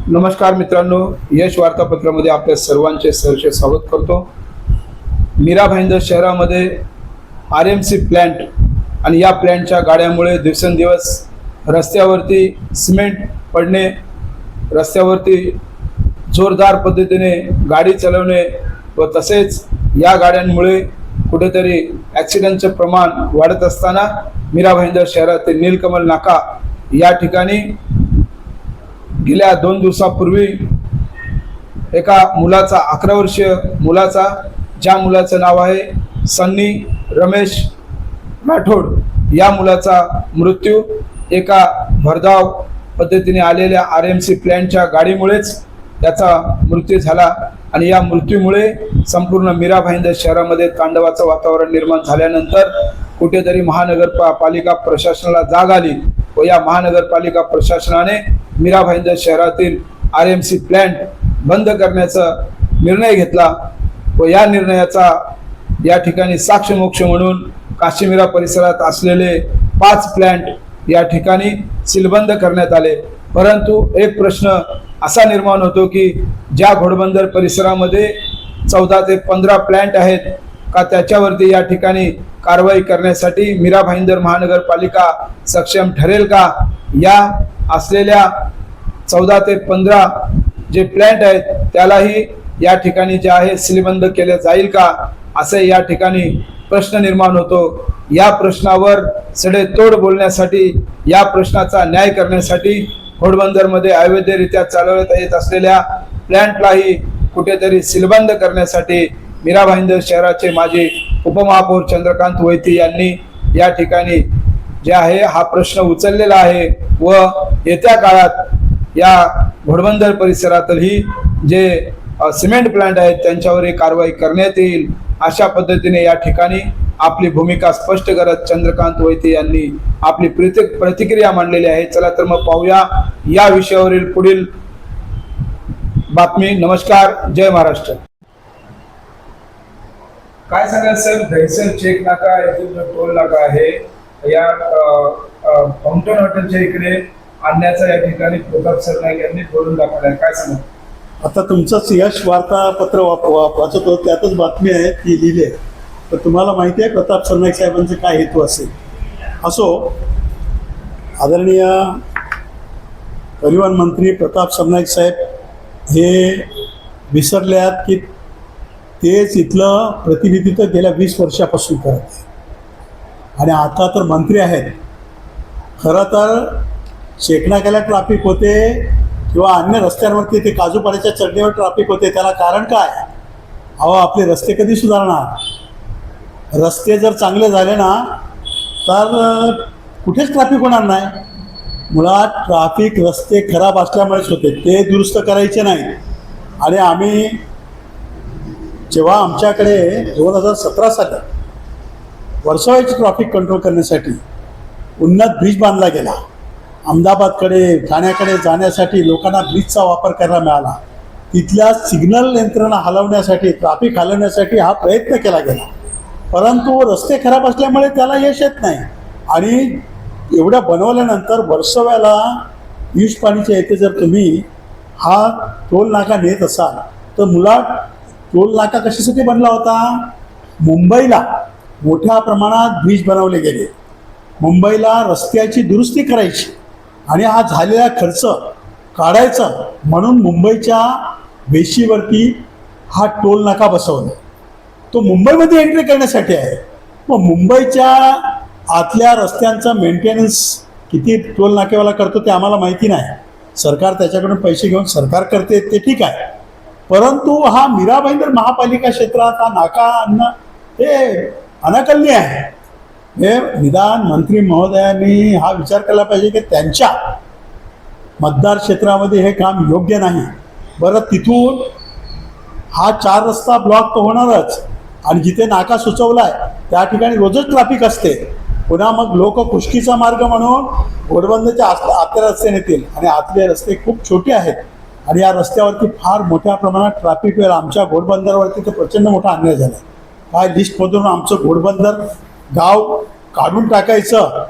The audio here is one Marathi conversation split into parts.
नमस्कार मित्रांनो, यश वार्तापत्रामध्ये आपल्या सर्वांचे सहर्ष स्वागत करतो। मीरा भाईंदर शहरामध्ये RMC प्लांट आणि या प्लांटच्या गाड्यांमुळे दिवसेंदिवस रस्त्यावरती सिमेंट पडणे, रस्त्यावरती जोरदार पद्धतीने गाडी चालवणे व तसेच या गाड्यांमुळे कुठेतरी ॲक्सिडेंटचे प्रमाण वाढत असताना मीरा भाईंदर शहरातील नीलकमल नाका या ठिकाणी गेल्या 2 दिवसापूर्वी एका मुलाचा 11 वर्षीय मुलाचा, ज्या मुलाचं नाव आहे सन्नी रमेश राठोड, या मुलाचा मृत्यू एका भरधाव पद्धतीने आलेल्या RMC प्लांटच्या गाडीमुळेच त्याचा मृत्यू झाला। आणि या मृत्यूमुळे संपूर्ण मीरा भाईंदर शहरामध्ये तांडवाचं वातावरण निर्माण झाल्यानंतर कुठेतरी महानगरपालिका प्रशासनाला जाग आली व या महानगरपालिका प्रशासनाने मीरा भाईंदर शहरातील RMC प्लांट बंद करण्याचा निर्णय घेतला व या निर्णयाचा या ठिकाणी साक्षमोक्ष म्हणून काशीमीरा परिसरात असलेले 5 प्लांट या ठिकाणी सीलबंद करण्यात आले। परंतु एक प्रश्न असा निर्माण होतो की ज्या घोडबंदर परिसरामध्ये 14 ते 15 प्लांट आहेत का त्याच्यावरती या ठिकाणी कारवाई करण्यासाठी मीरा भाईंदर महानगरपालिका सक्षम ठरेल का? या असलेल्या 14 ते 15 जे प्लांट आहेत त्यालाही या ठिकाणी जे आहे सीलबंद केले जाईल का, असे या ठिकाणी प्रश्न निर्माण होतो। या प्रश्नावर सडेतोड बोलण्यासाठी, या प्रश्नाचा न्याय करण्यासाठी घोडबंदरमध्ये अवैधरित्या चालवण्यात येत असलेल्या प्लांटलाही कुठेतरी सीलबंद करण्यासाठी मीरा भाईंदर शहराचे माजी उपमहापौर चंद्रकांत वैती यांनी या ठिकाणी जे आहे हा प्रश्न उचललेला आहे व येत्या काळात या घोडबंदर परिसरातही जे सिमेंट प्लांट आहेत त्यांच्यावर कारवाई करण्यात येईल, अशा पद्धतीने या ठिकाणी आपली भूमिका स्पष्ट करत चंद्रकांत वैती यांनी आपली प्रतिक्रिया मांडलेली आहे। चला तर मग पाहूया या विषयावरील पुढील बातमी। नमस्कार, जय महाराष्ट्र। काय सांगाल सर, दहिसर चेक नाका येथील जो टोल नाका आहे या फाउंटन हॉटेलच्या इकडे आणण्याचा या ठिकाणी प्रताप सरनाईक यांनी बोलून दाखवला आहे, काय सांगाल? आता तुमचंच यश वार्तापत्र वाचत होतं, त्यातच बातमी आहे ती लिहिली आहे। तर तुम्हाला माहिती आहे प्रताप सरनाईक साहेबांचा काय हेतू असेल। असो, आदरणीय परिवहन मंत्री प्रताप सरनाईक साहेब हे विसरले आहेत की तेच इथलं प्रतिनिधित्व गेल्या 20 वर्षापासून करत आहे आणि आता तर मंत्री आहेत। खरं तर शेकनाक्याला ट्रॅफिक होते किंवा अन्य रस्त्यांवरती ते काजूपाड्याच्या चढणीवर ट्रॅफिक होते, त्याला कारण काय? अहो, आपले रस्ते कधी सुधारणार? रस्ते जर चांगले झाले ना तर कुठेच ट्रॅफिक होणार नाही। मुळात ट्रॅफिक रस्ते खराब असल्यामुळेच होते, ते दुरुस्त करायचे नाही। आणि आम्ही जेव्हा आमच्याकडे 2017 साली वर्सोवाची ट्रॅफिक कंट्रोल करण्यासाठी उन्नत ब्रिज बांधला गेला, अहमदाबादकडे ठाण्याकडे जाण्यासाठी लोकांना ब्रिजचा वापर करायला मिळाला, तिथल्या सिग्नल यंत्रणा हलवण्यासाठी, ट्रॅफिक हलवण्यासाठी हा प्रयत्न केला गेला। परंतु रस्ते खराब असल्यामुळे त्याला यश येत नाही। आणि एवढं बनवल्यानंतर वर्सोव्याला यूज पाणीच्या येथे जर तुम्ही हा टोल नाका नेत असाल तर मुळात टोल नाका कशासाठी बनला होता? मुंबईला मोठ्या प्रमाणात ब्रिज बनवले गेले, मुंबईला रस्त्याची दुरुस्ती करायची आणि हा झालेला खर्च काढायचा म्हणून मुंबईच्या वेशीवरती हा टोल नाका बसवला। तो मुंबईमध्ये एंट्री करण्यासाठी आहे। मग मुंबईच्या आतल्या रस्त्यांचा मेंटेनन्स किती टोल नाकेवाला करतो ते आम्हाला माहिती नाही, सरकार त्याच्याकडून पैसे घेऊन सरकार करते ते ठीक आहे। परंतु हा मीरा भाईंदर महापालिका क्षेत्रात हा नाका आणणं हे अनाकलनीय आहे। हे निदान मंत्री महोदयांनी हा विचार केला पाहिजे की त्यांच्या मतदार क्षेत्रामध्ये हे काम योग्य नाही। बरं, तिथून हा 4 रस्ता ब्लॉक तर होणारच आणि जिथे नाका सुचवलाय त्या ठिकाणी रोजच ट्रॅफिक असते। पुन्हा मग लोक खुशकीचा मार्ग म्हणून घोडबंदरच्या आतल्या रस्ते नेतील आणि आतले रस्ते खूप छोटे आहेत आणि या रस्त्यावरती फार मोठ्या प्रमाणात ट्रॅफिक होईल। आमच्या घोडबंदरवरती तर प्रचंड मोठा अन्याय झाला, काय लिस्टमधून आमचं घोडबंदर गाव काढून टाकायचं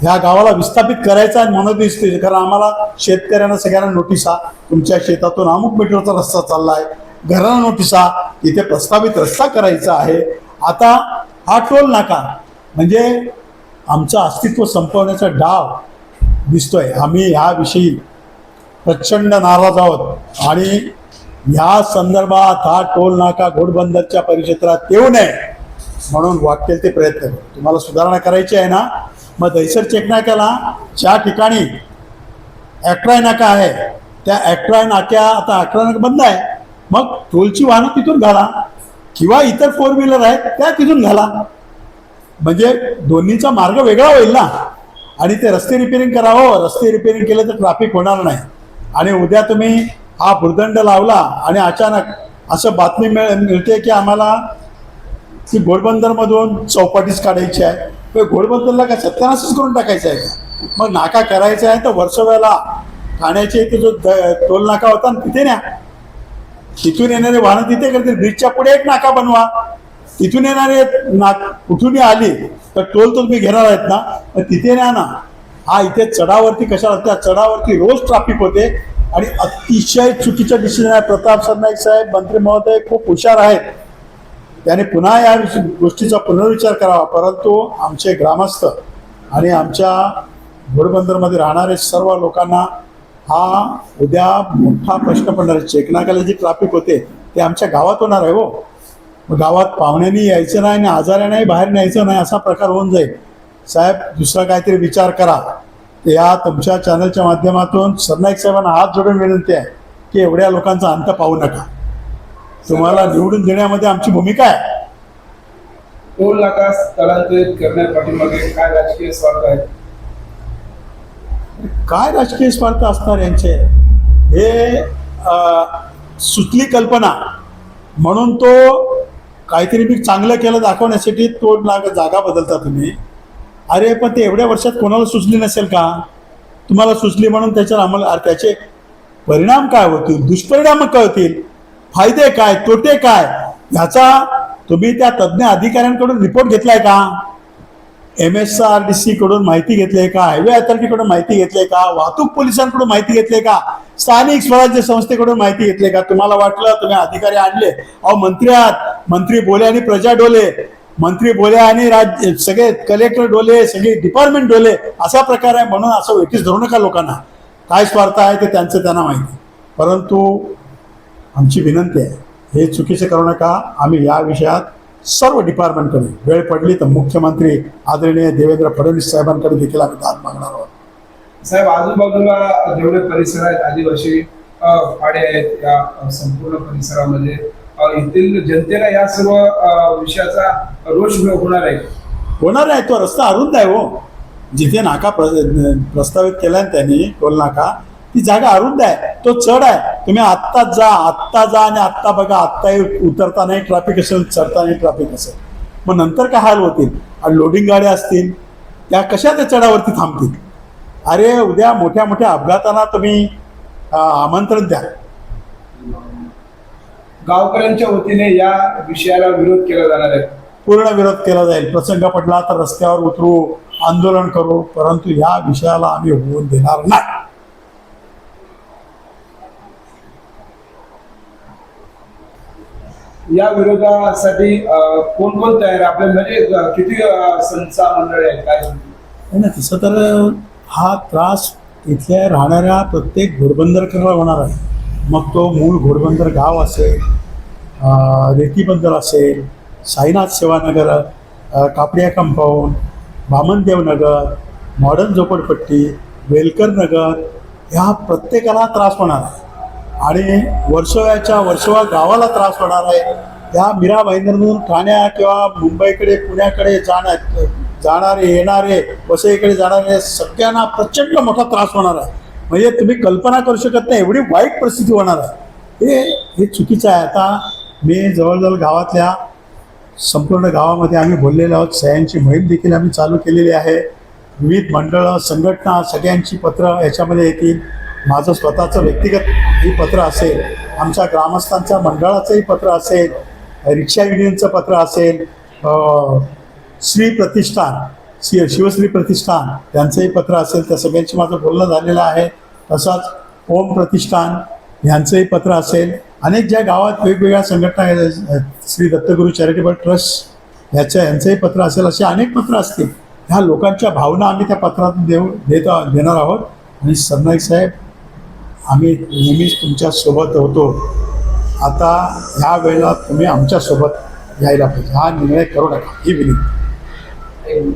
ह्या गावाला विस्थापित करायचा आणि म्हणत दिसते, कारण आम्हाला शेतकऱ्यांना सगळ्यांना नोटिसा, तुमच्या शेतातून अमुक मीटरचा रस्ता चाललाय, घराला नोटिसा, इथे प्रस्तावित रस्ता करायचा आहे. आता हा टोल नाका म्हणजे आमचं अस्तित्व संपवण्याचा डाव दिसतोय. आम्ही ह्याविषयी प्रचंड नाराज आहोत आणि या संदर्भात हा टोल नाका घोडबंदरच्या परिक्षेत्रात येऊ नये म्हणून वाटेल ते प्रयत्न करू. तुम्हाला सुधारणा करायची आहे ना, मग दहिसर चेक नाक्याला ज्या ठिकाणी ॲक्ट्राय नाका आहे त्या ॲक्ट्राय नाक्या, आता ॲक्ट्राय नाका बंद आहे, मग टोलची वाहनं तिथून घाला किंवा इतर 4 व्हीलर आहेत त्या तिथून घाला. म्हणजे दोन्हीचा मार्ग वेगळा होईल ना. आणि ते रस्ते रिपेअरिंग करावं, रस्ते रिपेअरिंग केलं तर ट्रॅफिक होणार नाही. आणि उद्या तुम्ही हा भुर्दंड लावला आणि अचानक असं बातमी मिळते की आम्हाला ती घोडबंदरमधून चौपाटीच काढायची आहे, तर घोडबंदरला काय सत्यानाशच करून टाकायचं आहे का? मग नाका करायचा आहे तर वर्सोव्याला ठाण्याचे इथे जो टोल नाका होता ना तिथे न्या, तिथून येणारे वाहनं तिथे करतील. ब्रिजच्या पुढे एक नाका बनवा, तिथून येणारे कुठूनही आली तर टोल तर तुम्ही घेणार आहेत ना, तर तिथे न्या ना. हा इथे चढावरती कशाला, त्या चढावरती रोज ट्रॅफिक होते आणि अतिशय चुकीचं डिसिजन आहे. प्रताप सरनाईक साहेब मंत्री महोदय खूप हुशार आहेत, त्याने पुन्हा या गोष्टीचा पुनर्विचार करावा. परंतु आमचे ग्रामस्थ आणि आमच्या घोडबंदरमध्ये राहणारे सर्व लोकांना हा उद्या मोठा प्रश्न पडणार आहे. चेकनाक्याला जी ट्रॅफिक होते ते आमच्या गावात होणार आहे हो. मग गावात पाहुण्यांनी यायचं नाही आणि आजाराने बाहेर न्यायचं नाही असा प्रकार होऊन जाईल. साहेब दुसरा काहीतरी विचार करा. ते या तुमच्या चॅनलच्या माध्यमातून सरनाईक साहेबांना हात जोडून विनंती आहे की एवढ्या लोकांचा अंत पाहू नका. तुम्हाला निवडून देण्यामध्ये आमची भूमिका आहे. टोल नाका स्थलांतरित करण्यापाठीमागे काय राजकीय स्वार्थ आहे? काय राजकीय स्वार्थ असणार यांचे? हे सुचली कल्पना म्हणून तो काहीतरी मी चांगलं केलं दाखवण्यासाठी टोल नाका जागा बदलता तुम्ही. अरे पण ते एवढ्या वर्षात कोणाला सुचली नसेल का? तुम्हाला सुचली म्हणून त्याच्यावर आम्हाला त्याचे परिणाम काय होतील, दुष्परिणाम काय होतील, फायदे काय, तोटे काय, ह्याचा तुम्ही त्या तज्ज्ञ अधिकाऱ्यांकडून रिपोर्ट घेतलाय का? MSRDC कडून माहिती घेतली का? हायवे अथॉरिटीकडून माहिती घेतली का? वाहतूक पोलिसांकडून माहिती घेतली का? स्थानिक स्वराज्य संस्थेकडून माहिती घेतली का? तुम्हाला वाटलं तुम्ही अधिकारी आणले, अहो मंत्री आहात, मंत्री बोले आणि प्रजा डोले, मंत्री बोले आणि राज्य सगळे कलेक्टर डोले, सगळे डिपार्टमेंट डोले, असा प्रकार आहे. म्हणून असं वेटीस धरू नका लोकांना. काय स्वार्थ आहे ते त्यांचं त्यांना माहिती. परंतु आमची विनंती आहे, हे चुकीचे करू नका. आम्ही या विषयात सर्व डिपार्टमेंटकडे वेळ पडली तर मुख्यमंत्री आदरणीय देवेंद्र फडणवीस साहेबांकडे देखील आम्ही दाद मागणार आहोत. साहेब आजूबाजूला जेवढे परिसर आहेत, आदिवासी पाडे आहेत, या संपूर्ण परिसरामध्ये येथील जनतेला या सर्व विषयाचा रोष होणार आहे. होणार आहे. तो रस्ता अरुंद आहे हो. जिथे नाका प्रस्तावित केलाय त्यांनी टोल नाका, ती जागा अरुंद आहे, तो चढ आहे. तुम्ही आत्ता जा आणि आत्ता बघा, आत्ताही उतरतानाही ट्रॅफिक असेल, चढतानाही ट्रॅफिक असेल. मग नंतर काय हाल होतील? आणि लोडिंग गाड्या असतील त्या कशा त्या चढावरती थांबतील? अरे उद्या मोठ्या मोठ्या अपघातांना तुम्ही आमंत्रण द्या. गावकऱ्यांच्या वतीने या विषयाला विरोध केला जाणार आहे. पूर्ण विरोध केला जाईल. प्रसंग पडला तर रस्त्यावर उतरू, आंदोलन करू, परंतु या विषयाला आम्ही होऊन देणार नाही. या विरोधासाठी कोण कोण तयार आहे आपल्या, म्हणजे किती संस्था मंडळी आहेत काय? नाही तसं तर हा त्रास इथल्या राहणाऱ्या प्रत्येक घोडबंदरकरांना होणार आहे. मग तो मूळ घोडबंदर गाव असेल, रेतीबंदर असेल, साईनाथ सेवानगर, कापडिया कंपाऊंड, वामनदेव नगर, मॉडर्न झोपडपट्टी, वेलकर नगर, ह्या प्रत्येकाला त्रास होणार आहे. आणि वर्सोवा गावाला त्रास होणार आहे. त्या मीरा भाईंदरमधून ठाण्या किंवा मुंबईकडे पुण्याकडे जाणारे येणारे, वसईकडे जाणारे सगळ्यांना प्रचंड मोठा त्रास होणार आहे. म्हणजे तुम्ही कल्पना करू शकत नाही एवढी वाईट परिस्थिती होणार आहे. हे चुकीचं आहे. आता मी जवळजवळ गावातल्या संपूर्ण गावामध्ये आम्ही बोललेलो आहोत. सह्यांची मोहीम देखील आम्ही चालू केलेली आहे. विविध मंडळं, संघटना सगळ्यांची पत्र याच्यामध्ये येतील. माझं स्वतःचं व्यक्तिगत ही पत्र असेल, आमच्या ग्रामस्थांच्या मंडळाचंही पत्र असेल, रिक्षा युनियनचं पत्र असेल, श्री प्रतिष्ठान शिवश्री प्रतिष्ठान त्यांचंही पत्र असेल, त्या सगळ्यांशी माझं बोलणं झालेलं आहे. तसंच ओम प्रतिष्ठान ह्यांचंही पत्र असेल. अनेक ज्या गावात वेगवेगळ्या संघटना आहेत, श्री दत्तगुरू चॅरिटेबल ट्रस्ट यांचंही पत्र असेल, असे अनेक पत्र असतील. ह्या लोकांच्या भावना आम्ही त्या पत्रातून देणार आहोत. आणि सरनाईक साहेब, आम्ही नेहमीच तुमच्यासोबत होतो. आता ह्या वेळेला तुम्ही आमच्यासोबत यायला पाहिजे. हा निर्णय करू नका ही विनंती.